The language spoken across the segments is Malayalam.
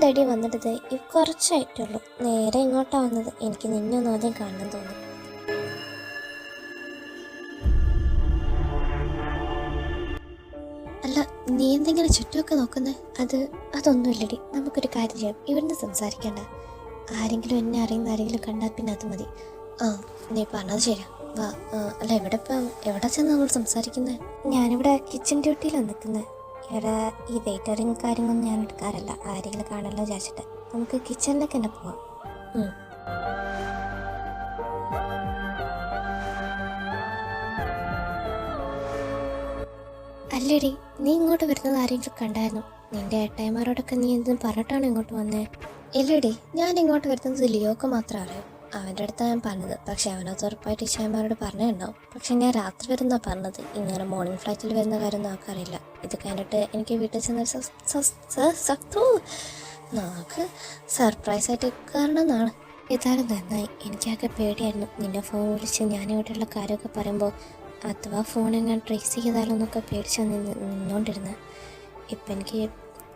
എന്താടി വന്നിട്ടത്? കുറച്ചായിട്ടുള്ളൂ. നേരെ ഇങ്ങോട്ടാ വന്നത്. എനിക്ക് നിന്നെ ഒന്ന് ആദ്യം കാണാൻ തോന്നി. അല്ല, നീ എന്തെങ്കിലും ചുറ്റുമൊക്കെ നോക്കുന്നത്? അതൊന്നുമില്ലടി. നമുക്കൊരു കാര്യം ചെയ്യാം. ഇവിടുന്ന് സംസാരിക്കണ്ട. ആരെങ്കിലും എന്നെ അറിയുന്ന ആരെങ്കിലും കണ്ടാൽ പിന്നെ അത് മതി. നീ പറഞ്ഞത് ശരിയാ. വാ. അല്ല, എവിടെ ചെന്ന് നമ്മൾ സംസാരിക്കുന്നത്? ഞാനിവിടെ കിച്ചൺ ഡ്യൂട്ടിയിലാണ് നിൽക്കുന്നത്. ഇവിടെ ഈ വെയിറ്ററിങ് കാര്യങ്ങളൊന്നും ഞാൻ എടുക്കാറില്ല. ആരെങ്കിലും കാണല്ലോ വിചാരിച്ചിട്ട്. നമുക്ക് കിച്ചണിലേക്ക് തന്നെ പോവാം. അല്ലേടി, നീ ഇങ്ങോട്ട് വരുന്നത് ആരെങ്കിലും കണ്ടായിരുന്നു? നിന്റെ ഏട്ടായിമാരോടൊക്കെ നീ എന്തും പറഞ്ഞിട്ടാണ് ഇങ്ങോട്ട് വന്നേ? ഇല്ലടി, ഞാൻ ഇങ്ങോട്ട് വരുന്നത് ലിയോക്ക് മാത്രം അറിയാം. അവൻ്റെ അടുത്താണ് ഞാൻ പറഞ്ഞത്. പക്ഷെ അവനത് ഉറപ്പായിട്ട് ഇഷായിമാരോട് പറഞ്ഞിട്ടുണ്ടാവും. പക്ഷെ ഞാൻ രാത്രി വരുന്നതാണ് പറഞ്ഞത്. ഇങ്ങനെ മോർണിംഗ് ഫ്ലൈറ്റിൽ വരുന്ന കാര്യം നമുക്കറിയില്ല. ഇത് കഴിഞ്ഞിട്ട് എനിക്ക് വീട്ടിൽ ചെന്ന് നമുക്ക് സർപ്രൈസായിട്ട് കാരണമെന്നാണ്. ഇതാരും നന്നായി. എനിക്കൊക്കെ പേടിയായിരുന്നു. നിന്നെ ഫോൺ വിളിച്ച് ഞാനിവിടെയുള്ള കാര്യമൊക്കെ പറയുമ്പോൾ അഥവാ ഫോൺ എങ്ങനെ ട്രേസ് ചെയ്താലോ എന്നൊക്കെ പേടിച്ചാൽ നിന്നോണ്ടിരുന്നത്. ഇപ്പം എനിക്ക്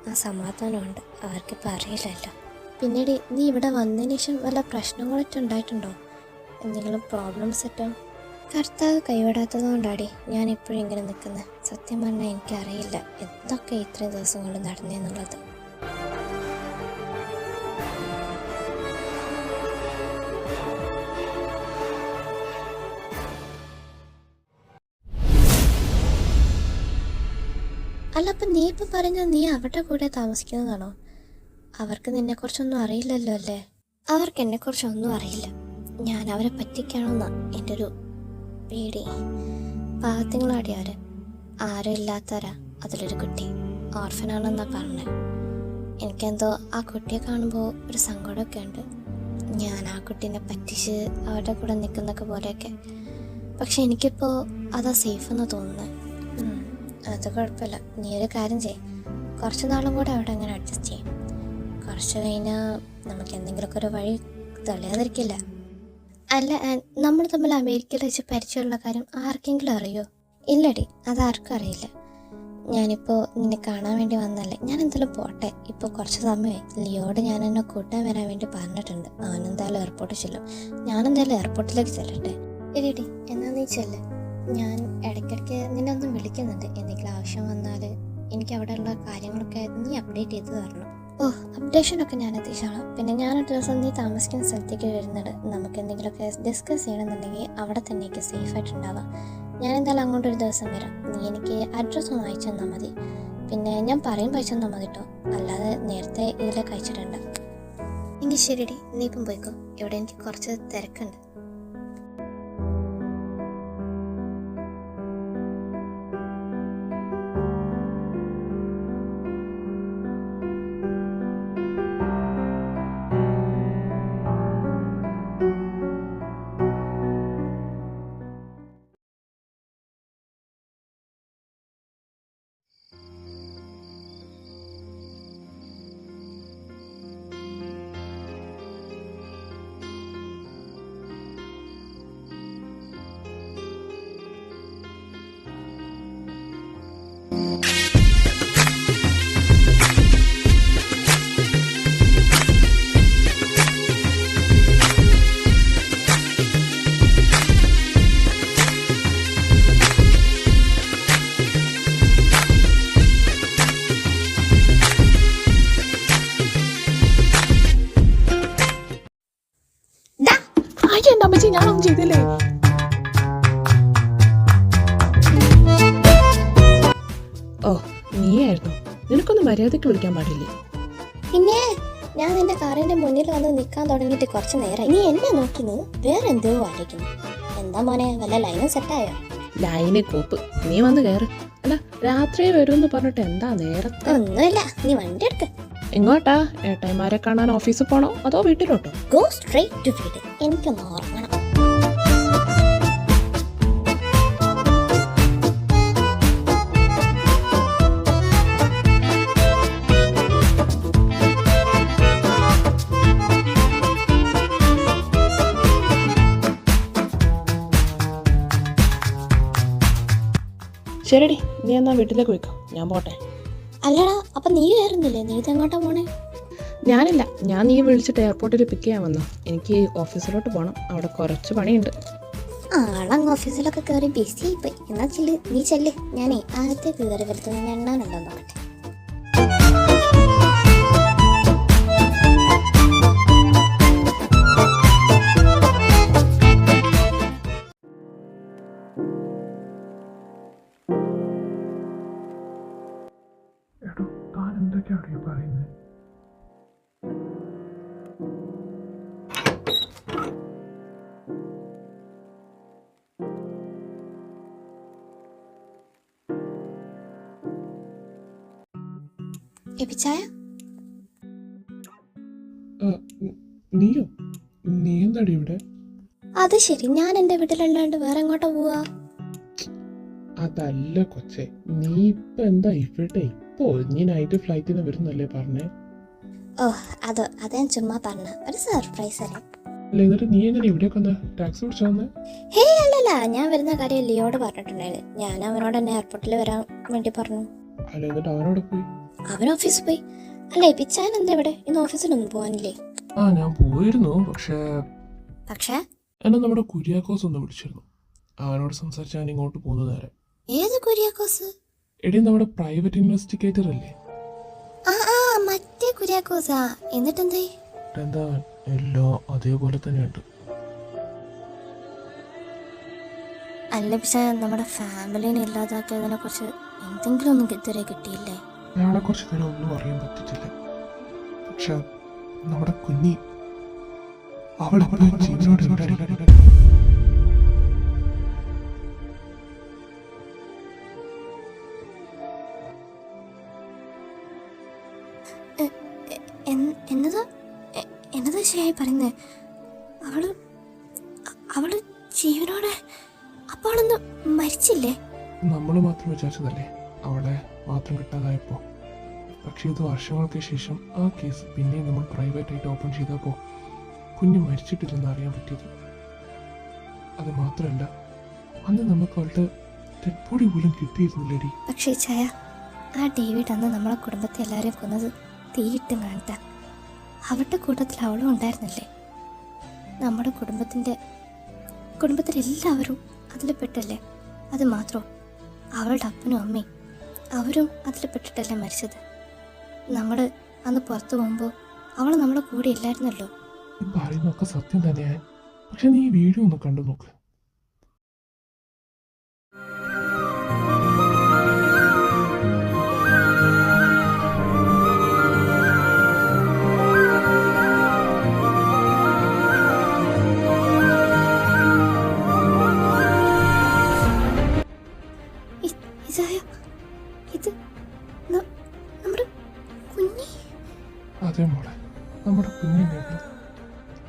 ആ സമാധാനമുണ്ട്. അവർക്കിപ്പോൾ അറിയില്ലല്ലോ. പിന്നീട് നീ ഇവിടെ വന്നതിന് ശേഷം വല്ല പ്രശ്നങ്ങളൊക്കെ ഉണ്ടായിട്ടുണ്ടോ? എന്തെങ്കിലും പ്രോബ്ലംസ് ഒക്കെ? കർത്താവ് കൈവിടാത്തത് കൊണ്ടാടി ഞാൻ ഇപ്പോഴും ഇങ്ങനെ നിൽക്കുന്നത്. സത്യം പറഞ്ഞാൽ എനിക്കറിയില്ല എന്തൊക്കെ ഇത്രയും ദിവസം കൊണ്ട് നടന്നേന്നുള്ളത്. അല്ല, അപ്പം നീ ഇപ്പം പറഞ്ഞാൽ നീ അവരുടെ കൂടെ താമസിക്കുന്നതാണോ? അവർക്ക് നിന്നെക്കുറിച്ചൊന്നും അറിയില്ലല്ലോ അല്ലേ? അവർക്ക് എന്നെക്കുറിച്ചൊന്നും അറിയില്ല. ഞാൻ അവരെ പറ്റിക്കണമെന്നാ എൻ്റെ ഒരു പേടി. പാവത്തിങ്ങളാടി അവർ. ആരും ഇല്ലാത്തവരാ. അതിലൊരു കുട്ടി ഓർഫനാണെന്നാ പറഞ്ഞത്. എനിക്കെന്തോ ആ കുട്ടിയെ കാണുമ്പോൾ ഒരു സങ്കടമൊക്കെ ഉണ്ട്. ഞാൻ ആ കുട്ടീനെ പറ്റിച്ച് അവരുടെ കൂടെ നിൽക്കുന്നൊക്കെ പോലെയൊക്കെ. പക്ഷെ എനിക്കിപ്പോൾ അതാ സേഫെന്ന് തോന്നുന്നത്. അത് കുഴപ്പമില്ല. നീ ഒരു കാര്യം ചെയ്യും. കുറച്ച് നാളും കൂടെ അവിടെ അങ്ങനെ അഡ്ജസ്റ്റ് ചെയ്യും. കുറച്ച് കഴിഞ്ഞാൽ നമുക്ക് എന്തെങ്കിലുമൊക്കെ ഒരു വഴി തെളിയാതിരിക്കില്ല. അല്ല, നമ്മൾ തമ്മിൽ അമേരിക്കയിൽ വെച്ച് പരിചയമുള്ള കാര്യം ആർക്കെങ്കിലും അറിയോ? ഇല്ലടി, അതാർക്കും അറിയില്ല. ഞാനിപ്പോൾ നിന്നെ കാണാൻ വേണ്ടി വന്നല്ലേ. ഞാൻ എന്തായാലും പോട്ടെ. ഇപ്പോൾ കുറച്ച് സമയമായി. ലിയോട് ഞാൻ എന്നെ കൂട്ടാൻ വരാൻ വേണ്ടി പറഞ്ഞിട്ടുണ്ട്. അവനെന്തായാലും എയർപോർട്ടിൽ ചെല്ലും. ഞാനെന്തായാലും എയർപോർട്ടിലേക്ക് ചെല്ലട്ടെ. ശരിയടി, എന്നാ നീ ചെല്ല്. ഞാൻ ഇടയ്ക്കിടയ്ക്ക് നിന്നെ ഒന്നും വിളിക്കുന്നുണ്ട്. എന്തെങ്കിലും ആവശ്യം വന്നാൽ എനിക്ക് അവിടെയുള്ള കാര്യങ്ങളൊക്കെ നീ അപ്ഡേറ്റ് ചെയ്ത് തരണം. അപ്ഡേഷനൊക്കെ ഞാൻ എത്തിച്ചോളാം. പിന്നെ ഞാനൊരു ദിവസം നീ താമസിക്കുന്ന സ്ഥലത്തേക്ക് വരുന്നുണ്ട്. നമുക്ക് എന്തെങ്കിലുമൊക്കെ ഡിസ്കസ് ചെയ്യണമെന്നുണ്ടെങ്കിൽ അവിടെ തന്നെയൊക്കെ സേഫായിട്ടുണ്ടാവാം. ഞാൻ എന്തായാലും അങ്ങോട്ടൊരു ദിവസം വരാം. നീ എനിക്ക് അഡ്രസ്സ് ഒന്ന് അയച്ചു തന്നാൽ മതി. പിന്നെ ഞാൻ പറയുമ്പോൾ അയച്ചു തന്നാൽ മതി കേട്ടോ. അല്ലാതെ നേരത്തെ ഇതിലേക്ക് അയച്ചിട്ടുണ്ട്. എങ്കിൽ ശരിയടി, നീ ഇപ്പം പോയിക്കോ. ഇവിടെ എനിക്ക് കുറച്ച് തിരക്കുണ്ട്. ഞാനൊന്നും ചെയ്തില്ലേ? ഓ, നീയായിരുന്നു. നിനക്കൊന്ന് മര്യാദയ്ക്ക് വിളിക്കാൻ പാടില്ലേ? പിന്നെ ഞാൻ നിന്റെ കാറിന്റെ മുന്നിൽ വന്ന് നിൽക്കാൻ തുടങ്ങിയിട്ട് കുറച്ച് നേരം. നീ എന്നെ നോക്കിന്ന് വേറെ എന്തോ ആയിരിക്കുന്നു. എന്താ മോനെ, വല്ല ലൈനും സെറ്റായോ? ലൈന് കോപ്പ്. നീ വന്ന് കയറ്. അല്ല, രാത്രി വരുമെന്ന് പറഞ്ഞിട്ട് എന്താ നേരത്തെ? ഒന്നുമില്ല, നീ വണ്ടി എടുക്ക. എങ്ങോട്ടാ? ഏട്ടായിമാരെ കാണാൻ ഓഫീസിൽ പോണോ അതോ വീട്ടിലോട്ടോ? ഗോ സ്ട്രേറ്റ് ടു വീട്. എനിക്കൊന്ന് ഓർമ്മണം. ശരിടി, നീ എന്നാ വീട്ടിലേക്ക് പോയിക്കോ. ഞാൻ പോട്ടെ. അല്ലടാ, അപ്പൊ നീ കയറുന്നില്ലേ? നീ ഇതെങ്ങോട്ടാ പോണേ? ഞാനില്ല, ഞാൻ നീ വിളിച്ചിട്ട് എയർപോർട്ടിൽ പിക്ക് ചെയ്യാൻ വന്നു. എനിക്ക് ഓഫീസിലോട്ട് പോകണം, അവിടെ കുറച്ച് പണിയുണ്ട്. ആളങ്ങ് ഓഫീസിലൊക്കെ കയറി ബിസി ആയിപ്പോയി. എന്നാ നീ ചെല്ല്, ഞാനേ അകത്തേക്ക് കയറി വരുത്തുന്ന എണ്ണാനുണ്ടോ നോക്കട്ടെ. എപ്പിച്ചായ നീയോ? നീ എന്താടി ഇവിടെ? അത് ശരി, ഞാൻ എൻ്റെ വീട്ടിലല്ലാണ്ട് വേറെ എങ്ങോട്ടാ പോവാ? അതല്ല കൊച്ചെ, നീ ഇപ്പൊ എന്താ ഇവിടെ? ഇപ്പോ നീ നൈറ്റ് ഫ്ലൈറ്റിൽ നിന്ന് വരുന്നല്ലേ പറഞ്ഞേ? ഓ അത് ഞാൻ ചുമ്മാ പറഞ്ഞ ഒരു സർപ്രൈസ് അല്ലേ. അല്ല, എന്നിട്ട് നീ എങ്ങനെ ഇവിടേക്ക് വന്ന? ടാക്സി പിടിച്ചു വന്നേ? ഹേ അല്ലല്ല, ഞാൻ വരുന്ന കാര്യം ലിയോട് പറഞ്ഞിട്ടുണ്ടായിരുന്നു. ഞാൻ അവനോട് എന്നെ എയർപോർട്ടിൽ വരാൻ വേണ്ടി പറഞ്ഞു. അല്ല, എന്നിട്ട് അവനോട് പോയി? അവൻ ഓഫീസിൽ പോയി. അല്ല എപ്പിച്ചാൻ എന്താ ഇവിടെ? ഇന്ന് ഓഫീസിലൊന്നും പോകാനില്ലേ? ഞാൻ പോയിരുന്നു, പക്ഷേ എന്നെ നമ്മുടെ കുര്യാക്കോസ് ഒന്ന് വിളിച്ചിരുന്നു. അവനോട് സംസാരിച്ച് ഞാൻ ഇങ്ങോട്ട് പോകുന്ന നേരം. ഏത് കുര്യാക്കോസ്? എടി, നമ്മുടെ പ്രൈവറ്റ് ഇൻവെസ്റ്റിഗേറ്റർ അല്ലേ? മറ്റേ കുര്യാക്കോസാ. എന്നിട്ടെന്തായി? എന്താ, എല്ലാം അതേപോലെ തന്നെയുണ്ട്. അല്ല പക്ഷേ നമ്മുടെ ഫാമിലിനെ ഇല്ലാതാക്കിയതിനെ കുറിച്ച് എന്തെങ്കിലും ഒന്നും ഇതുവരെ കിട്ടിയില്ലേ? അയാളെ കുറിച്ച് തന്നെ ഒന്നും അറിയാൻ പറ്റിയിട്ടില്ല. പക്ഷെ നമ്മുടെ കുഞ്ഞി അവളെ ജീവനോട് എന്നതാ ശരിയായി പറയുന്നേ? അവള് ജീവനോടെ? അപ്പൊ അവളൊന്നും മരിച്ചില്ലേ? നമ്മൾ മാത്രം വിചാരിച്ചതല്ലേ അവളെ മാത്രം കിട്ടാതായപ്പോ. പക്ഷെ ഇത് വർഷങ്ങൾക്ക് ശേഷം ആ കേസ് പിന്നെയും നമ്മൾ പ്രൈവറ്റായിട്ട് ഓപ്പൺ ചെയ്തപ്പോൾ കുഞ്ഞ് മരിച്ചിട്ടില്ലെന്ന് അറിയാൻ പറ്റിയത്. അത് മാത്രമല്ല, അന്ന് നമുക്ക് അവളുടെ ഡെഡ് ബോഡി പോലും കിട്ടിയിരുന്നില്ലടി. പക്ഷേ ചായ, ആ ഡേവിഡ് അന്ന് നമ്മളെ കുടുംബത്തെ എല്ലാവരെയും കൊന്നത് തീയിട്ട് കാണട്ട. അവരുടെ കൂട്ടത്തിൽ അവളും ഉണ്ടായിരുന്നല്ലേ? നമ്മുടെ കുടുംബത്തിലെല്ലാവരും അതിൽ പെട്ടല്ലേ? അത് മാത്രം അവളുടെ അപ്പനും അമ്മയും അവരും അതിൽ പെട്ടിട്ടല്ലേ മരിച്ചത്? നമ്മൾ അന്ന് പുറത്തു പോകുമ്പോൾ അവൾ നമ്മുടെ കൂടെ ഇല്ലായിരുന്നല്ലോ. പറയുന്നൊക്കെ സത്യം തന്നെയാണ്. പക്ഷെ നീ ഈ വീഡിയോ ഒന്ന് കണ്ടു നോക്ക്. ഇത് നമ്മുടെ കുഞ്ഞി. അതെ മോളെ, നമ്മുടെ കുഞ്ഞിൻ്റെ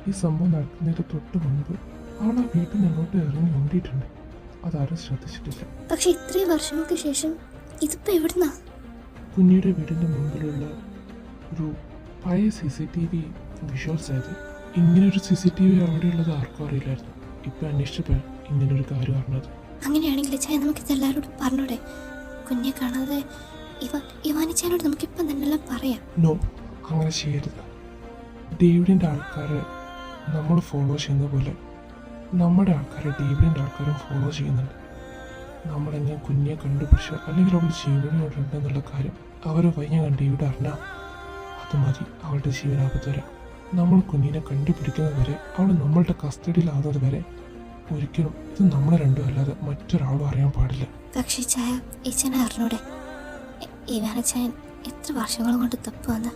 ഈ സംഭവം നടക്കുന്നതിന് തൊട്ട് മുൻപ് അവൾ ആ വീട്ടിൽ നിന്നോട്ട് ഇറങ്ങി ഓടിയിട്ടുണ്ട്. അതാരും ശ്രദ്ധിച്ചിട്ടില്ല. പക്ഷെ ഇത്രയും വർഷങ്ങൾക്ക് ശേഷം ഇതിപ്പോ എവിടുന്നാ? കുഞ്ഞിയുടെ വീടിന്റെ മുമ്പിലുള്ള ഒരു പഴയ CCTV വിഷ്വൽസ് ആയത്. ഇങ്ങനൊരു CCTV അവിടെയുള്ളത് ആർക്കും അറിയില്ലായിരുന്നു. ഇപ്പൊ അന്വേഷിച്ചപ്പോൾ ഇങ്ങനൊരു കാര്യം അറിഞ്ഞത്. അങ്ങനെയാണെങ്കിൽ ചായ നമുക്ക് ഇതെല്ലാവരോടും പറഞ്ഞൂടെ? കുഞ്ഞെ കാണാതെ ഇവാനിച്ചാനോട് നമുക്കിപ്പം തന്നെല്ലാം പറയാം. നോ, അങ്ങനെ ചെയ്യരുത്. ഡേവിഡിൻ്റെ ആൾക്കാരെ നമ്മൾ ഫോളോ ചെയ്യുന്ന പോലെ നമ്മുടെ ആൾക്കാരെ ഡേവിഡിൻ്റെ ആൾക്കാരും ഫോളോ ചെയ്യുന്നുണ്ട്. നമ്മളെങ്ങനെ കുഞ്ഞെ കണ്ടുപിടിച്ച് അല്ലെങ്കിൽ അവൾ ജീവനോടുണ്ടെന്നുള്ള കാര്യം അവർ വയ്യ കണ്ട് ഇവിടെ അറിഞ്ഞാൽ അത് മതി അവളുടെ ജീവനാപത്ത് വരാം. നമ്മൾ കുഞ്ഞിനെ കണ്ടുപിടിക്കുന്നത് വരെ, അവൾ നമ്മളുടെ കസ്റ്റഡിയിലാകുന്നത് വരെ ഒരിക്കലും ഇത് നമ്മൾ രണ്ടും അല്ലാതെ മറ്റൊരാളും അറിയാൻ പാടില്ല. പക്ഷേ ചായ ഈച്ചനെ അറിഞ്ഞൂടെ? ഇവാനച്ചായൻ എത്ര വർഷങ്ങൾ കൊണ്ട് തപ്പുവന്ന്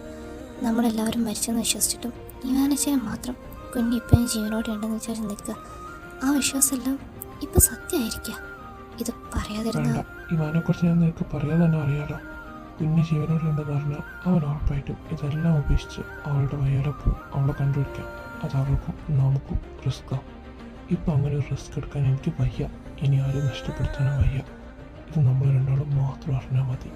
നമ്മളെല്ലാവരും മരിച്ചെന്ന് വിശ്വസിച്ചിട്ടും ഇവാനച്ചായൻ മാത്രം കുഞ്ഞിപ്പം ജീവനോടെ ഉണ്ടെന്ന് വിചാരിച്ച് നിൽക്കുക. ആ വിശ്വാസമെല്ലാം ഇപ്പൊ സത്യമായിരിക്കുക. ഇത് പറയാതിരുന്ന ഇവാനെക്കുറിച്ച് ഞാൻ നിനക്ക് പറയാതെ തന്നെ അറിയാലോ. കുഞ്ഞ് ജീവനോടെ ഉണ്ടെന്ന് പറഞ്ഞാൽ അവൻ ഉറപ്പായിട്ടും ഇതെല്ലാം ഉപേക്ഷിച്ച് അവളുടെ വയ്യാലെ പോവും. അവളെ കണ്ടുപിടിക്കാം. അത് അവൾക്കും നമുക്കും റിസ്ക്കാണ്. ഇപ്പം അങ്ങനെ ഒരു റിസ്ക് എടുക്കാൻ എനിക്ക് വയ്യ. ഇനി ആരും നഷ്ടപ്പെടുത്താനും വയ്യ. ഇത് നമ്മൾ രണ്ടാളും മാത്രം അറിഞ്ഞാൽ മതി.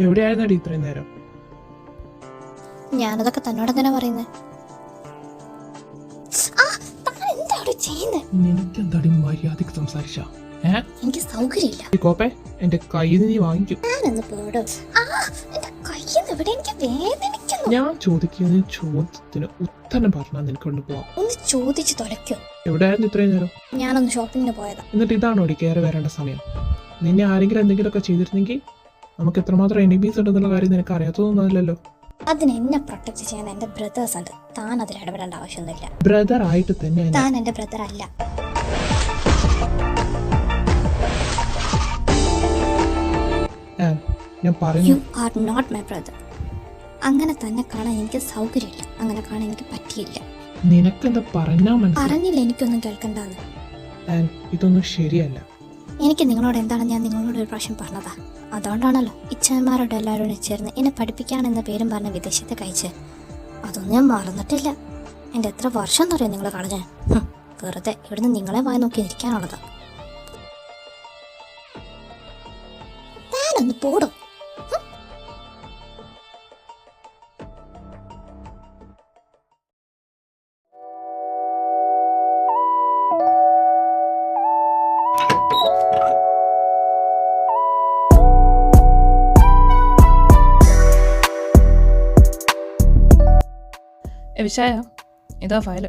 എവിടെയായിരുന്നടി ഇത്രയും നേരം? ഞാനതൊക്കെ തന്നോട് തന്നെ പറയുന്നേ. എന്താണ് ചെയ്യുന്നത്? നിനക്കെന്താടി മര്യാദക്ക് സംസാരിച്ച? എനിക്ക് സൗകര്യമില്ല. കോപ്പേ, എന്റെ കയ്യിൽ നീ വാങ്ങിക്കും. ഞാനൊന്ന് പോടും. എന്റെ കയ്യിൽ നിന്ന് ഇവിടെ എനിക്ക് വേദനിക്കുന്നു. ഞാൻ ചോദിക്കുന്ന ചോദ്യത്തിന് ഉത്തരം പറഞ്ഞാൽ നിനക്കൊണ്ട് പോവാം. ഒന്ന് ചോദിച്ചു തുലയ്ക്കോ? എവിടെയായിരുന്നു ഇത്രയും നേരം? ഞാനൊന്ന് ഷോപ്പിങ്ങിന് പോയതാ. എന്നിട്ട് ഇതാണോ കയറി വരേണ്ട സമയം? നിന്നെ ആരെങ്കിലും എന്തെങ്കിലുമൊക്കെ ചെയ്തിരുന്നെങ്കിൽ നമുക്ക് എത്രമാത്രം എനിമീസ് ഉണ്ടെന്നുള്ള കാര്യം നിനക്ക് അറിയാത്തതൊന്നുമല്ലല്ലോ. അതിന് എന്നെ പ്രൊട്ടക്ട് ചെയ്യാൻ എന്റെ ബ്രദേഴ്സ് ഉണ്ട്. താൻ അതിൽ ഇടപെടേണ്ട ആവശ്യമൊന്നുമില്ല. ബ്രദർ ആയിട്ട് തന്നെ താൻ എന്റെ ബ്രദർ അല്ല. ഞാൻ പറഞ്ഞു. You are not my brother. അങ്ങനെ തന്നെ കാണാൻ എനിക്ക് സൗകര്യമില്ല. അങ്ങനെ കാണാൻ എനിക്ക് പറ്റിയില്ല. നിനക്കെന്താ പറഞ്ഞാ മനസ്സിലായി? പറഞ്ഞില്ല എനിക്കൊന്നും കേൾക്കണ്ടെന്ന്. ഇതൊന്നും ശരിയല്ല. എനിക്ക് നിങ്ങളോട് എന്താണ് ഞാൻ നിങ്ങളോട് ഒരു പ്രാവശ്യം പറഞ്ഞതാ. അതുകൊണ്ടാണല്ലോ ഇച്ഛന്മാരോട് എല്ലാവരോടും ചേർന്ന് എന്നെ പഠിപ്പിക്കാനെന്ന പേരും പറഞ്ഞ വിദേശത്തേക്ക് അയച്ച്. അതൊന്നും ഞാൻ മറന്നിട്ടില്ല. എൻ്റെ എത്ര വർഷം എന്നറിയോ നിങ്ങൾ കളഞ്ഞ്. വെറുതെ ഇവിടുന്ന് നിങ്ങളെ വായി നോക്കി ഇരിക്കാനുള്ളതാ. താനൊന്ന് പോടും. വിഷയ ഇതാ ഫയല്.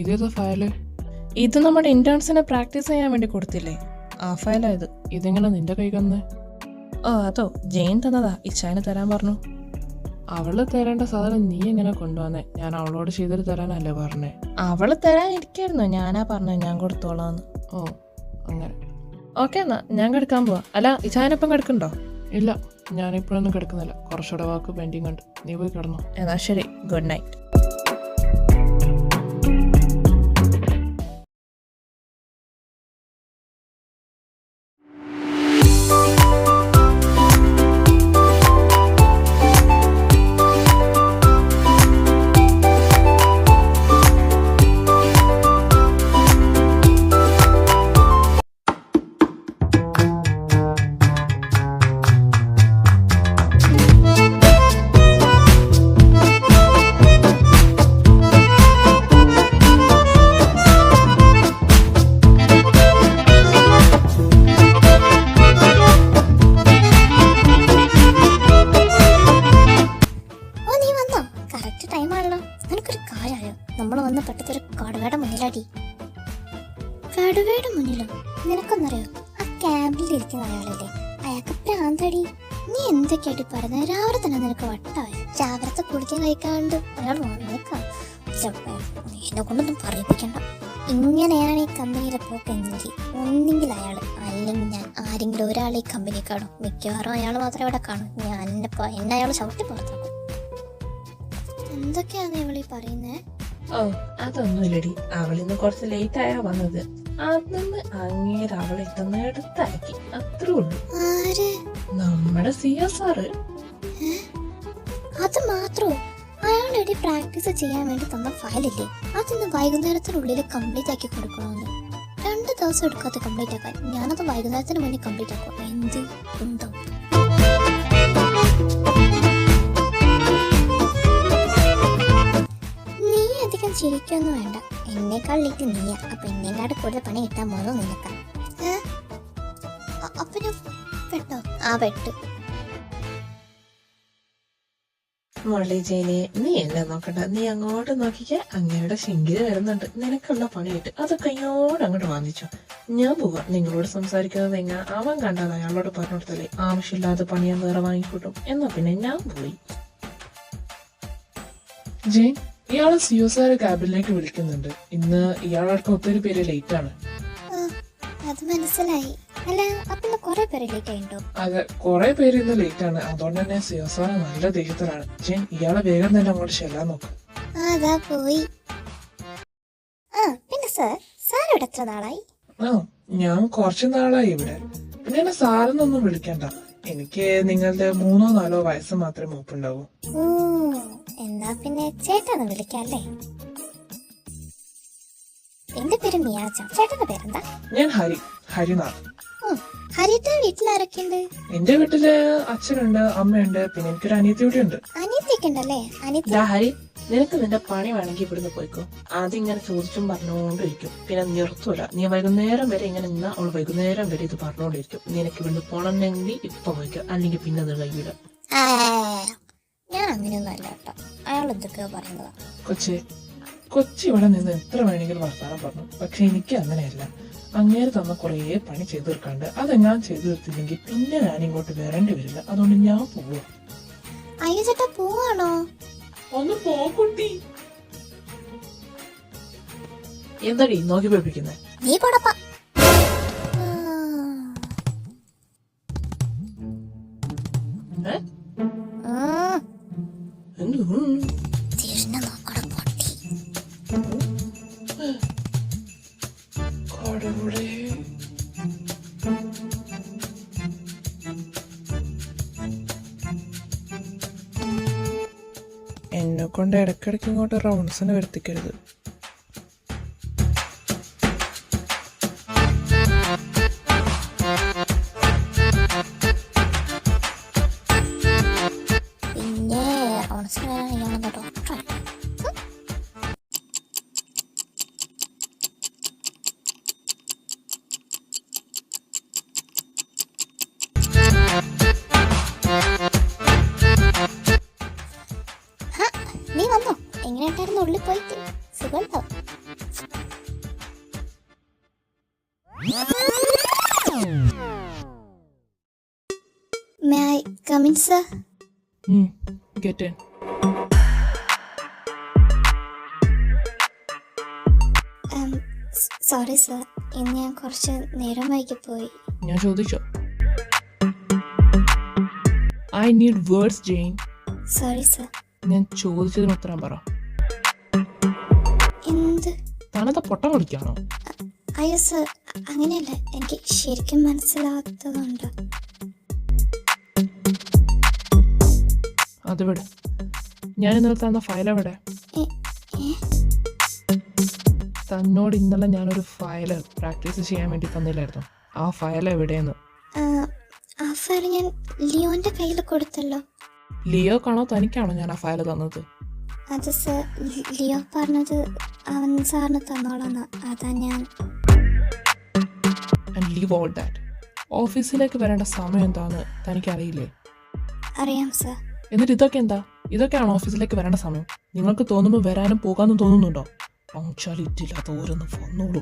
ഇതേതാ ഫയല്? ഇത് നമ്മുടെ ഇന്റേൺസിനെ പ്രാക്ടീസ് ചെയ്യാൻ വേണ്ടി കൊടുത്തില്ലേ, ആ ഫയലാ ഇത്. ഇതെങ്ങനെ നിന്റെ കൈ കന്ന്? ഓ അതോ, ജെയിൻ തന്നതാ. ഇച്ചായന് തരാൻ പറഞ്ഞു. അവള് തരേണ്ട സാധനം നീ എങ്ങനെ കൊണ്ടുവന്നേ? ഞാൻ അവളോട് ചെയ്തിട്ട് തരാനല്ലേ പറഞ്ഞേ? അവള് തരാനിരിക്കായിരുന്നു, ഞാനാ പറഞ്ഞ ഞാൻ കൊടുത്തോളാന്ന്. ഓ അങ്ങനെ. ഓക്കെ എന്നാ ഞാൻ കിടക്കാൻ പോവാ. അല്ല ഇച്ചായനൊപ്പം കിടക്കണ്ടോ? ഇല്ല, ഞാനിപ്പോഴൊന്നും കിടക്കുന്നില്ല. കുറച്ചുകൂടെ വാക്ക് പെൻഡിങ് ഉണ്ട്. നീ പോയി കിടന്നോ. എന്നാ ശരി, ഗുഡ് നൈറ്റ്. കടുവയുടെ മുന്നിലോ? നിനക്കൊന്നറിയോ, ആ ക്യാമ്പിലിരിക്കുന്ന അയാളല്ലേ, അയാൾക്ക് പ്രാന്തടി. നീ എന്തൊക്കെയായിട്ട് പറഞ്ഞ? രാവിലെ തന്നെ നിനക്ക് വട്ടായ. രാവിലത്തെ കുടിക്കാൻ കഴിക്കാണ്ട് അയാൾ വന്നേക്കാം. എന്നെ കൊണ്ടൊന്നും പറയിപ്പിക്കണ്ട. ഇങ്ങനെയാണ് ഈ കമ്പനിയിലെ പോക്കെങ്കിൽ ഒന്നെങ്കിൽ അയാൾ, അല്ലെങ്കിൽ ഞാൻ ആരെങ്കിലും ഒരാൾ ഈ കമ്പനി കാണും. മിക്കവാറും അയാൾ മാത്രമേ ഇവിടെ കാണും. ഞാൻ എന്നെ അയാൾ ചവിട്ടി പുറത്താക്കും. എന്തൊക്കെയാണ് ഇവളീ പറയുന്നേ? ഓ അതൊന്നുമില്ലടി, അവളിന്ന് കുറച്ച് ലേറ്റ് ആയാ വന്നത്. അന്ന് അങ്ങേര് അവളെ ഇതൊന്ന് എടുത്താക്കി, അത്രേ ഉള്ളൂ. നമ്മുടെ CSR. അത് മാത്രോ? അയാളുടെ പ്രാക്ടീസ് ചെയ്യാൻ വേണ്ടി തന്ന ഫയലില്ലേ, അതൊന്ന് വൈകുന്നേരത്തിനുള്ളിൽ കംപ്ലീറ്റ് ആക്കി കൊടുക്കണമെന്ന്. 2 ദിവസം എടുക്കാതെ കംപ്ലീറ്റ് ആക്കാൻ. ഞാനത് വൈകുന്നേരത്തിന് വേണ്ടി കംപ്ലീറ്റ് ആക്കും. എന്ത് കുന്തം. നീ അധികം ചിരിക്കൊന്നും വേണ്ട. എന്നേക്കാൾ ലേറ്റ് നീയാ. അപ്പൊ എന്നേക്കാട് കൂടുതൽ പണി കിട്ടാൻ പോകുന്നു നിനക്കാ. അപ്പൊ ഞാൻ പെട്ടോ? ആ പെട്ടു. മോളി ജയിനെ, നീ എന്നെ നോക്കണ്ട, നീ അങ്ങോട്ട് നോക്കിക്ക. അങ്ങയുടെ ശിങ്കില് വരുന്നുണ്ട് നിനക്കുള്ള പണിയായിട്ട്. അതൊക്കെ ഇങ്ങോട്ട് അങ്ങോട്ട് വാങ്ങിച്ചോ. ഞാൻ പോവാ. നിങ്ങളോട് സംസാരിക്കുന്നത് എങ്ങനെ അവൻ കണ്ടത് അയാളോട് പറഞ്ഞു കൊടുത്തല്ലേ ആവശ്യമില്ലാതെ പണിയാൻ വേറെ വാങ്ങിക്കൂട്ടും. എന്നാ പിന്നെ ഞാൻ പോയി. ജെയിൻ, ഇയാള് CSR ക്യാബിനിലേക്ക് വിളിക്കുന്നുണ്ട്. ഇന്ന് ഇയാളടക്കം ഒത്തിരി പേര് ലേറ്റ് ആണ്. അത് മനസ്സിലായി. അല്ല, അപ്പൊ കുറെ പേര് ലേറ്റ് ആയിട്ടോ? അതെ, കുറെ പേര് ഇന്ന് ലേറ്റ് ആണ്. അതുകൊണ്ട് തന്നെ CSR നല്ല ദേഷ്യത്തിലാണ്. ജെയിൻ, ഇയാളെ വേഗം തന്നെ അങ്ങോട്ട് ചെല്ലാൻ നോക്ക്. അതാ പോയി. പിന്നെ സാർ ഇവിടെ എത്ര നാളായി? ഞാൻ കുറച്ചു നാളായി ഇവിടെ. പിന്നെ എന്നെ സാറെന്നൊന്നും വിളിക്കണ്ട. എനിക്ക് നിങ്ങളുടെ 3-4 വയസ്സ് മാത്രമേ മൂപ്പുണ്ടാവൂ. എന്നാ പിന്നെ ചേട്ടാന്ന് വിളിക്കല്ലേ. എന്റെ പേര് മിയാച്ച. ചേട്ടന്റെ പേരെന്താ? ഞാൻ ഹരിനാഥ്. ഹരിയുടെ വീട്ടിലാരൊക്കെ ഉണ്ട്? എന്റെ വീട്ടില് അച്ഛനുണ്ട്, അമ്മയുണ്ട്, പിന്നെ എനിക്കൊരു അനിയത്തി കൂടി ഉണ്ട്. അനിയത്തിയൊക്കെ ഉണ്ടല്ലേ? അനിയത്തി ഹരി, നിനക്ക് നിന്റെ പണി വേണമെങ്കിൽ ഇവിടുന്ന് പോയിക്കോ. ആദ്യം ഇങ്ങനെ ചോദിച്ചും പറഞ്ഞുകൊണ്ടിരിക്കും, പിന്നെ നിർത്തൂല. നീ വൈകുന്നേരം വരെ ഇങ്ങനെ നിന്നാ അവൾ വൈകുന്നേരം വരെ ഇത് പറഞ്ഞുകൊണ്ടിരിക്കും. നിനക്ക് ഇവിടുന്ന് പോണമെങ്കിൽ ഇപ്പൊ പോയിക്കോ, അല്ലെങ്കിൽ പിന്നെ അത് കഴിയൂല. ഞാൻ അങ്ങനെയൊന്നും അല്ല കേട്ടോ. അയാൾ എന്തൊക്കെയോ പറയുന്നതാ. കൊച്ചി ഇവിടെ നിന്ന് എത്ര വേണമെങ്കിലും വർത്താനം പറഞ്ഞു. പക്ഷെ എനിക്ക് അങ്ങനെയല്ല. അങ്ങേര് തന്ന കുറേ പണി ചെയ്തു തീർക്കാണ്ട് അത് ഞാൻ ചെയ്തു തീർത്തില്ലെങ്കിൽ പിന്നെ ഞാൻ ഇങ്ങോട്ട് വരേണ്ടി വരില്ല. അതുകൊണ്ട് ഞാൻ പോവാ. അയ്യോ ചേട്ടാ, പോവാണോ? ഒന്ന് പോക്കുട്ടി. എന്താടി നോക്കി പേപ്പിക്കുന്നേ? നീ പോടപ്പാ. തിരിഞ്ഞു നോക്കട പൊട്ടി. എന്നെ കൊണ്ട് ഇടയ്ക്കിടയ്ക്ക് ഇങ്ങോട്ട് റൗണ്ട്സിന് വരുത്തിക്കരുത്. പിന്നെ ഓണസിന് വരാൻ ഇയാളെന്താ ഡോക്ടർ? നീ വന്നോ? എങ്ങനെയായിട്ടായിരുന്നു ഉള്ളിൽ പോയിട്ട്? സുഖമുണ്ടോ? May I come in, sir? Get in. Sorry sir, ഇന്ന് ഞാൻ കുറച്ച് നേരം വൈകി പോയി. ഞാൻ ചോദിച്ചോ? ഐ നീഡ് വേർഡ്സ് ജെയിൻ. Sorry sir. ഞാൻ ചോദിച്ചതിന് ഉത്തരം പറ. എന്ത്? താനെന്താ പൊട്ടം കളിക്കാണോ? അയ്യോ സർ, അങ്ങനെയല്ല. എനിക്ക് ശരിക്കും മനസ്സിലാവാത്തതുണ്ട്. അത് വിട്. ഞാൻ ഇന്നലെ തന്ന ഫയൽ എവിടെ? തന്നോട് ഇന്നലെ ഞാനൊരു ഫയല് പ്രാക്ടീസ് ചെയ്യാൻ വേണ്ടി തന്നില്ലായിരുന്നു. ആ ഫയൽ എവിടെയെന്ന്? ആ ഫയൽ ഞാൻ ലിയോന്റെ കയ്യിൽ കൊടുത്തല്ലോ. ലിയോക്കാണോ തനിക്കാണോ ഞാൻ ആ ഫയൽ തന്നത്? അത് സർ, ലിയോ പറഞ്ഞത് അവൻ സാറിന് തന്നോളാന്ന്. അതാ ഞാൻ. And leave all that. ഓഫീസിലേക്ക് വരേണ്ട സമയം എന്താന്ന് തനിക്കറിയില്ലേ? അറിയാം സർ. എന്നിട്ട് ഇതൊക്കെ എന്താ? ഇതൊക്കെയാണോ ഓഫീസിലേക്ക് വരേണ്ട സമയം? നിങ്ങൾക്ക് തോന്നുമ്പോൾ വരാനും പോകാനും തോന്നുന്നുണ്ടോ? പങ്ക്ച്വാലിറ്റി ഇല്ലാത്ത ഓരോന്ന് വന്നോളൂ.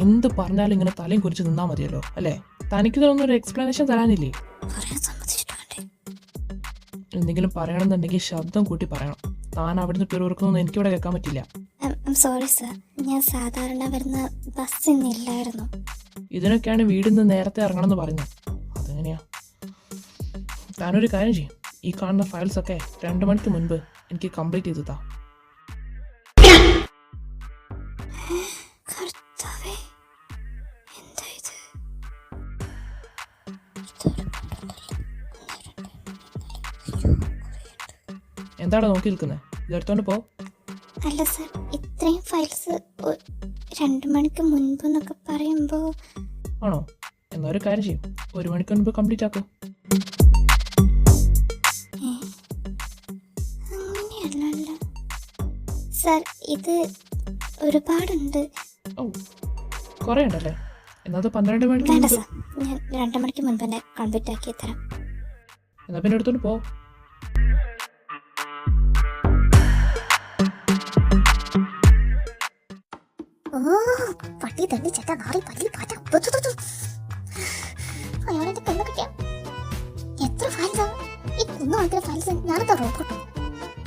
എന്ത് പറഞ്ഞാലും ഇങ്ങനെ തലയും കുറിച്ച് നിന്നാ മതിയല്ലോ അല്ലേ? തനിക്ക് ഇതൊന്നും ഒരു എക്സ്പ്ലനേഷൻ തരാനില്ലേ? എന്തെങ്കിലും പറയണമെന്നുണ്ടെങ്കിൽ ശബ്ദം കൂട്ടി പറയണം. താൻ അവിടുന്ന് പിറുപിറുക്കുന്നൊന്നും എനിക്കിവിടെ കേൾക്കാൻ പറ്റില്ല. സോറി സർ, ഞാൻ സാധാരണ വരുന്ന ബസ് ഇന്നില്ലായിരുന്നു. ഇതിനൊക്കെയാണ് വീടിൽ നിന്ന് നേരത്തെ ഇറങ്ങണമെന്ന് പറയുന്നത്. അതെങ്ങനെയാ? താനൊരു കാര്യം ചെയ്യും. ഈ കാണുന്ന ഫയൽസ് ഒക്കെ 2 മണിക്ക് മുൻപ് എനിക്ക് കംപ്ലീറ്റ് ചെയ്ത് താ. എന്താണ് നോക്കി നിൽക്കുന്നത്? ഇതെടുത്തോണ്ട് പോ. അല്ല സർ, ഇത്രയും ഫയൽസ് 2 മണിക്ക് മുൻപ് എന്നൊക്കെ പറയുമ്പോ. ആണോ? എന്നാ ഒരു കാര്യം ചെയ്യും, 1 മണിക്ക് മുൻപ് കംപ്ലീറ്റ് ആക്കും. അങ്ങനെയല്ലല്ലോ സർ, ഇത് ഒരുപാടുണ്ട്. ഓ, കുറേ ഉണ്ടല്ലേ? എന്നത് 12 മണിക്ക് വേണ്ട മുൻപ്. സർ, ഞാൻ 2 മണിക്ക് മുൻപ് തന്നെ കംപ്ലീറ്റ് ആക്കി തരാം. എന്നാ പിന്നെ എടുത്തോണ്ട് പോ. പട്ടി തണ്ണി ചേട്ട നാളെ പല്ലി പാറ്റ. അയാളെന്റെ കണ്ണ് കിട്ടിയ എത്ര ഫയൽസാ? ഈ കുന്നുകണക്കിന് ഫയൽസ് ഞാനെന്താ റോബോട്ടോ?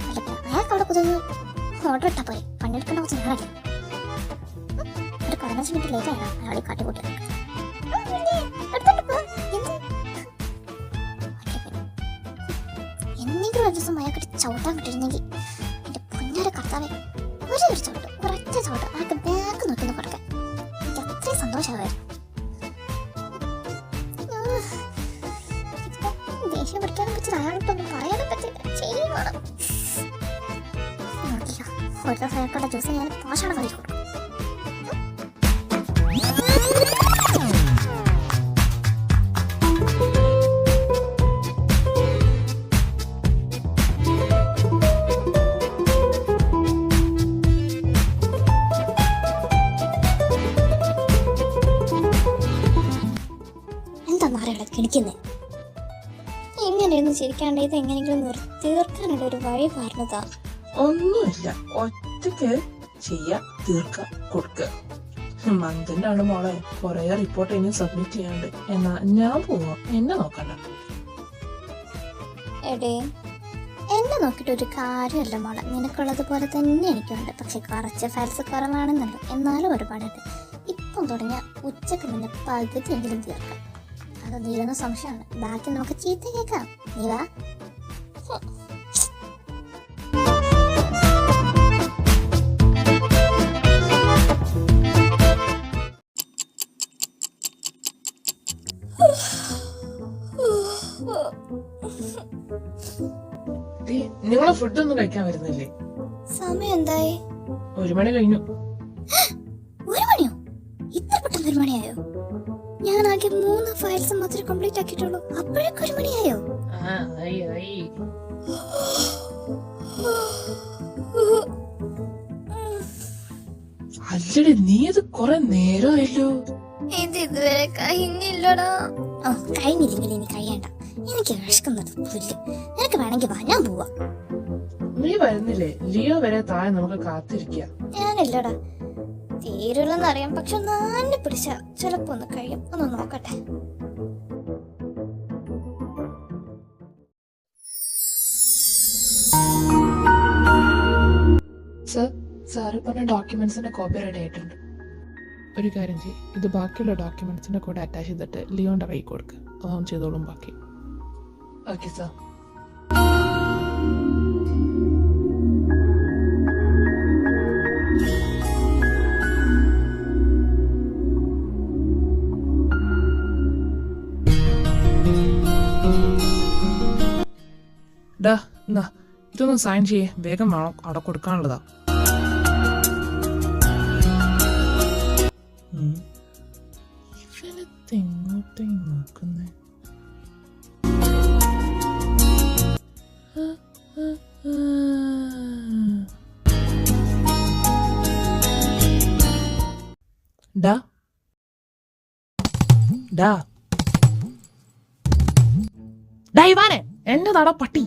അല്ല, അയാൾക്ക് അവിടെ പുതിയ ഓർഡർ ഇട്ടാ പോയി. പണിയെടുക്കേണ്ട കുറച്ച് നേരമല്ലേ? ഒരു 15 മിനിറ്റ് ലേറ്റ് ആയിട്ടാ അയാളെ കാട്ടിക്കൂട്ടി. എന്തെങ്കിലും ഒരു ദിവസം അയാൾക്കിട്ട് ചവിട്ടാൻ കിട്ടിയിരുന്നെങ്കിൽ എന്റെ പൊന്നാര കർത്താവേ, ഒരു ചവിട്ട്, ഒരൊറ്റ ചവിട്ട് അയാൾക്ക് ബാക്ക് നോക്കി കൊടുക്കാൻ എനിക്ക് അത്രയും സന്തോഷമായിരുന്നു. ദേഷ്യം പിടിക്കാനും പറ്റില്ല, അയാളോട്ടൊന്നും പറയാനും പറ്റില്ല. ചെയ്യുവാണ് ഒരു ദിവസം അയാൾക്കുള്ള ജ്യൂസ് ഞാൻ പോഷണം കഴിച്ചു കൊടുക്കും. കിണിക്കുന്നേ. ഇങ്ങനെയൊന്നും ചിരിക്കാണ്ട് ഇത് എങ്ങനെയെങ്കിലും തീർക്കാനുള്ള ഒരു വഴി പറഞ്ഞതാ. ഒന്നുമില്ല, ഒറ്റക്ക് ചെയ്യാ, തീർക്ക, കൊടുക്കുക. മന്തിന്റെ ആണ് മോളെ, കൊറേ റിപ്പോർട്ട് ഇനി സബ്മിറ്റ് ചെയ്യാണ്ട്. എന്നാ ഞാൻ പോവാ, എന്നെ നോക്കണ്ട. എടേ, എന്നെ നോക്കിയിട്ട് ഒരു കാര്യമല്ല മോളെ, നിനക്കുള്ളത് പോലെ തന്നെ എനിക്കുണ്ട്. പക്ഷെ കുറച്ച് ഫയൽസ് കുറവാണെന്നുണ്ട്, എന്നാലും ഒരുപാടുണ്ട്. ഇപ്പം തുടങ്ങിയ ഉച്ചക്ക് മുന്നേ പകുതിയെങ്കിലും തീർക്കാം. അത് തീരുന്ന സംശയമാണ്. ബാക്കി നമുക്ക് ചീത്ത കേൾക്കാം. നീ വാ. നിങ്ങളെ ഫുഡൊന്നും കഴിക്കാൻ വരുന്നില്ലേ? സമയം എന്തായി? 1 മണി കഴിഞ്ഞു. 1 മണിയോ? ഇത്ര പെട്ടെന്ന് 1 മണിയായോ? ഞാൻ ആകെ 3 ഫയൽസ് മാത്രമേ കംപ്ലീറ്റ് ആക്കിയിട്ടുള്ളൂ. അപ്പോഴേക്കും 1 മണിയായോ? അല്ലടി, നീ ഇത് കൊറേ നേരമായല്ലോ. ഇത് ഇതുവരെ കഴിഞ്ഞില്ലടാ. കഴിഞ്ഞില്ലെങ്കിൽ ഇനി കഴിയണ്ട. എനിക്ക് വിശക്കുന്നത് പുല്ല്. നിനക്ക് വേണമെങ്കിൽ വാ, ഞാൻ പോവാ. നീ വരുന്നില്ലേ? ലിയോ വരെ താഴെ നമുക്ക് കാത്തിരിക്കാം. ഞാനില്ലടാ, തീരുള്ളെന്നറിയാം. പക്ഷെ നാന്നെ പിടിച്ച ചിലപ്പോ ഒന്ന് കഴിയും. ഒന്ന് നോക്കട്ടെ. സാറ് പറഞ്ഞ ഡോക്യുമെന്റ്സിന്റെ കോപ്പി റെഡി ആയിട്ടുണ്ട്. ഒരു കാര്യം ചെയ്യും, ഇത് ബാക്കിയുള്ള ഡോക്യുമെന്റ്സിന്റെ കൂടെ അറ്റാച്ച് ചെയ്തിട്ട് ലിയോന്റെ കൈ കൊടുക്കുക. അവൻ ചെയ്തോളും ബാക്കി. Okay sir. ഇതൊന്ന് സൈൻ ചെയ്യേ, വേഗം വേണം, അവിടെ കൊടുക്കാനുള്ളതാ. ഇങ്ങോട്ടേ നോക്കുന്നേ. ഇവാനെ, എന്റെ തട പട്ടി.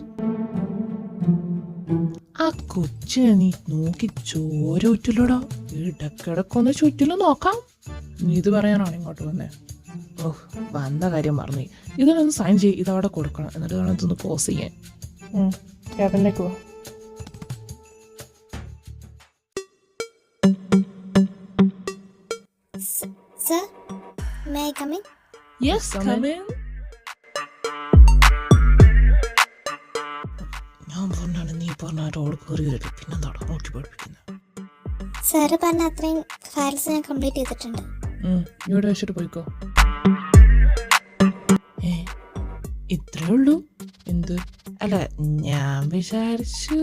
ആ കൊച്ചിനെ നീ നോക്കി ചോര ഉറ്റില്ലടാ. ഇടക്കിടക്കൊന്ന് ചുറ്റിലും നോക്കാം. നീ ഇത് പറയാനാണ് ഇങ്ങോട്ട് വന്നേ? ഓഹ്, വന്ന കാര്യം മറന്നു. ഇതിനൊന്ന് സൈൻ ചെയ്യ്, ഇതവിടെ കൊടുക്കണം. എന്നിട്ട് വേണം ഇതൊന്ന് പോസ് ചെയ്യാൻ. ക്യാബിനിലേക്ക് പോ. Sir, may I come in? Yes, come in. ഞാൻ പറഞ്ഞാണ്, നീ പറഞ്ഞ റോഡ് കയറി വരും. പിന്നെന്താടാ നോക്കി പഠിപ്പിക്കുന്നത്? സാറ് പറഞ്ഞ അത്രയും ഫയൽസ് ഞാൻ കംപ്ലീറ്റ് ചെയ്തിട്ടുണ്ട്. ഇവിടെ വെച്ചിട്ട് പോയിക്കോ. ഇത്രേ ഉള്ളൂ? എന്ത്? അല്ല, ഞാൻ വിചാരിച്ചു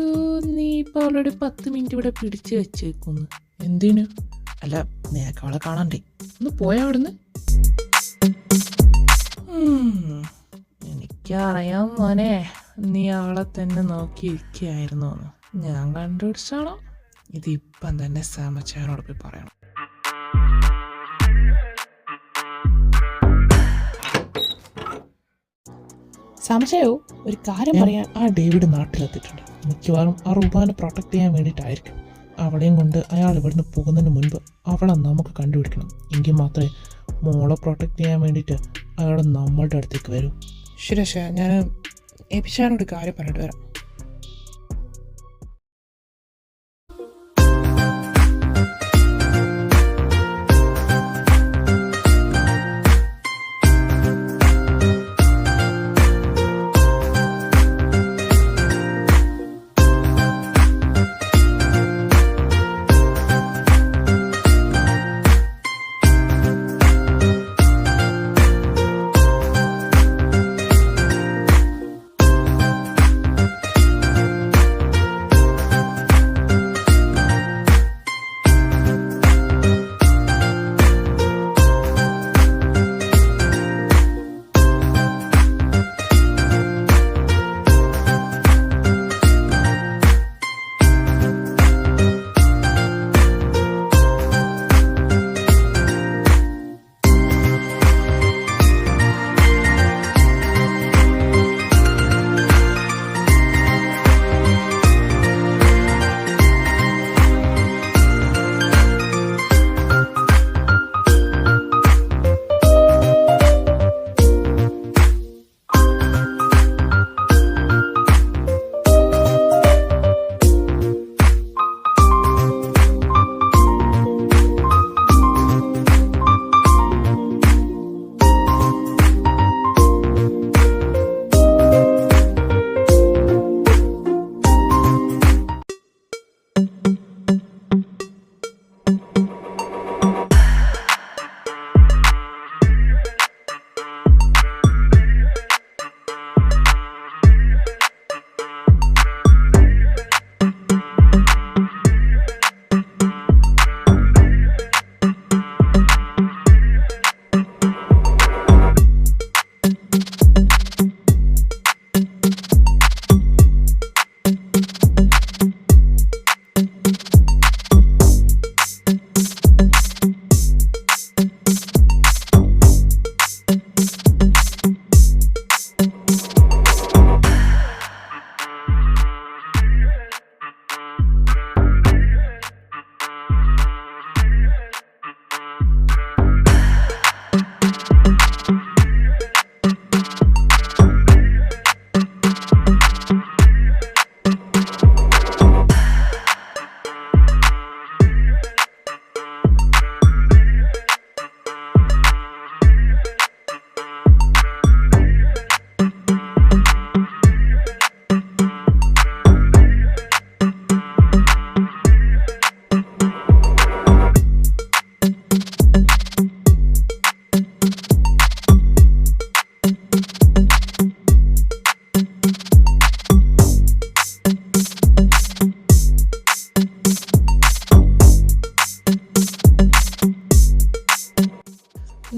നീ ഇപ്പൊ ഓൾറെഡി 10 മിനിറ്റ് ഇവിടെ പിടിച്ചു വെച്ചേക്കുന്നു. എന്തിനു? അല്ല, നിനക്ക് അവളെ കാണണ്ടേ? ഒന്ന് പോയാ അവിടുന്ന്. എനിക്കറിയാം മോനെ, നീ അവളെ തന്നെ നോക്കിയിരിക്കുകയായിരുന്നു. ഞാൻ കണ്ടുപിടിച്ചാണോ? ഇതിപ്പം തന്നെ സാമച്ചാനോട് പോയി പറയണം. സാമച്ചായോ, ഒരു കാര്യം പറയാൻ. ആ ഡേവിഡ് നാട്ടിലെത്തിയിട്ടുണ്ട്. മിക്കവാറും ആ റുബാനെ പ്രൊട്ടക്ട് ചെയ്യാൻ വേണ്ടിയിട്ടായിരിക്കും. അവളെയും കൊണ്ട് അയാൾ ഇവിടുന്ന് പോകുന്നതിന് മുൻപ് അവളെ നമുക്ക് കണ്ടുപിടിക്കണം. എങ്കിൽ മാത്രമേ മോളെ പ്രൊട്ടക്ട് ചെയ്യാൻ വേണ്ടിയിട്ട് അയാൾ നമ്മളുടെ അടുത്തേക്ക് വരും. ശരി, ഞാൻ എബിഷാനോട് കാര്യം പറഞ്ഞിട്ട് വരാം.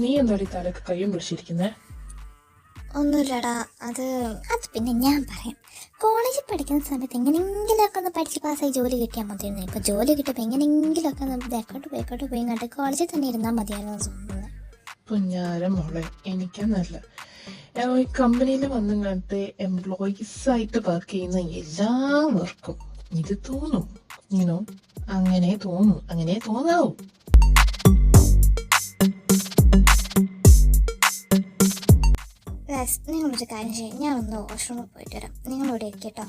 നീ എന്താടി തലക്ക് കയ്യും പിടിച്ചിരിക്കുന്നേ? ഒന്നുമില്ലടാ, അത് പിന്നെ ഞാൻ പറയാം. കോളേജിൽ പഠിക്കുന്ന സമയത്ത് എങ്ങനെയെങ്കിലുമൊക്കെ ഒന്ന് പഠിച്ച് പാസ്സായി ജോലി കിട്ടിയാൽ മതിയായിരുന്നു. ഇപ്പോൾ ജോലി കിട്ടിയപ്പോൾ എങ്ങനെയെങ്കിലുമൊക്കെ ഒന്ന് ബേക്കോട്ട് പോയി കണ്ട് കോളേജിൽ തന്നെ ഇരുന്നാൽ മതിയായിരുന്നു തോന്നുന്നത്. പുഞ്ഞാരം മോളെ, എനിക്കെന്നല്ല, ഈ കമ്പനിയിൽ വന്നും കണ്ട് എംപ്ലോയീസ് ആയിട്ട് വർക്ക് ചെയ്യുന്ന എല്ലാവർക്കും ഇത് തോന്നും. അങ്ങനെ തോന്നും, അങ്ങനെ തോന്നാവും. നിങ്ങളൊരു കാര്യം ചെയ്യും, ഞാനൊന്ന് വാഷ്റൂമിൽ പോയിട്ട് വരാം. നിങ്ങളിവിടെ ഇരിക്കട്ടോ.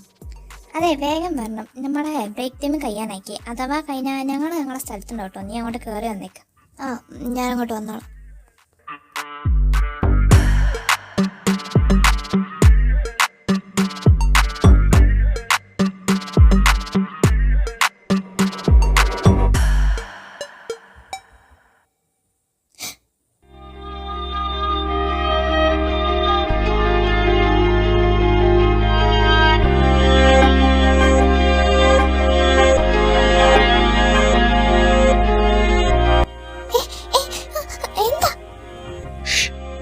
അതെ, വേഗം വരണം. നമ്മുടെ ബ്രേക്ക് ടൈം കഴിയാനാക്കി. അഥവാ കഴിഞ്ഞാൽ ഞങ്ങളുടെ സ്ഥലത്തുണ്ടോ കേട്ടോ. നീ അങ്ങോട്ട് കയറി വന്നേക്കാം. ഞാനങ്ങോട്ട് വന്നോളാം.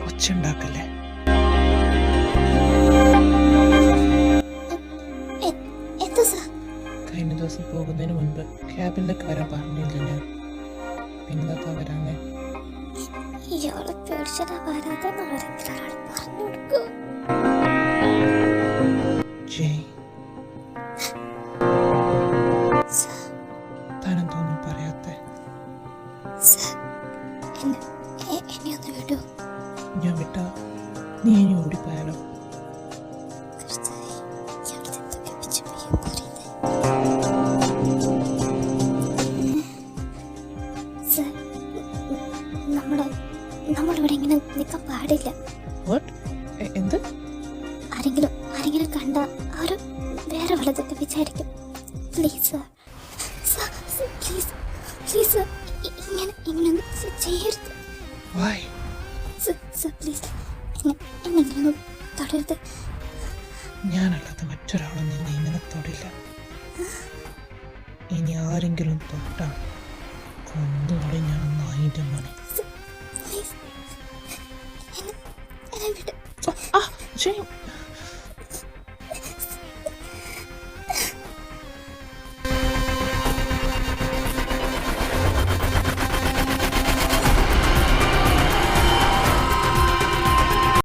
ഒച്ചുണ്ടാക്കല്ലേ. കഴിഞ്ഞ ദിവസം പോകുന്നതിന് മുൻപ് ക്യാബിനിലേക്ക് വരാൻ പറഞ്ഞില്ല ഞാൻ. പിന്നൊക്കെ വരാനേ. ഇയാളെ പേടിച്ചതാ വരാതെ ആരെങ്കിലും പറഞ്ഞു കൊടുക്കൂ. ജയ്, താനെന്തോന്നും പറയാത്തെ? എന്നെ ഒന്ന് വിടൂ. ഞാൻ വിട്ടാ നീ ഇനി ഓടിപ്പോയാലോ? നമ്മളിവിടെ ഇങ്ങനെ നിൽക്കാൻ പാടില്ല. എന്ത്? ആരെങ്കിലും കണ്ട അവർ വേറെ വല്ലതൊക്കെ വിചാരിക്കും. പ്ലീസ് പ്ലീസ് പ്ലീസ് ഇങ്ങനെയൊന്നും ചെയ്യരുത്. പ്ലീസ് എന്നെങ്കിലും തൊടരുത്. ഞാനല്ലാതെ മറ്റൊരാളും നിന്നെ ഇങ്ങനെ തൊടില്ല. ഇനി ആരെങ്കിലും തൊട്ടാ കൊന്നുകൂടി ഞാൻ നായിന്റെ മണി. പ്ലീസ് എന്നെ വിട്. ചെയ്യും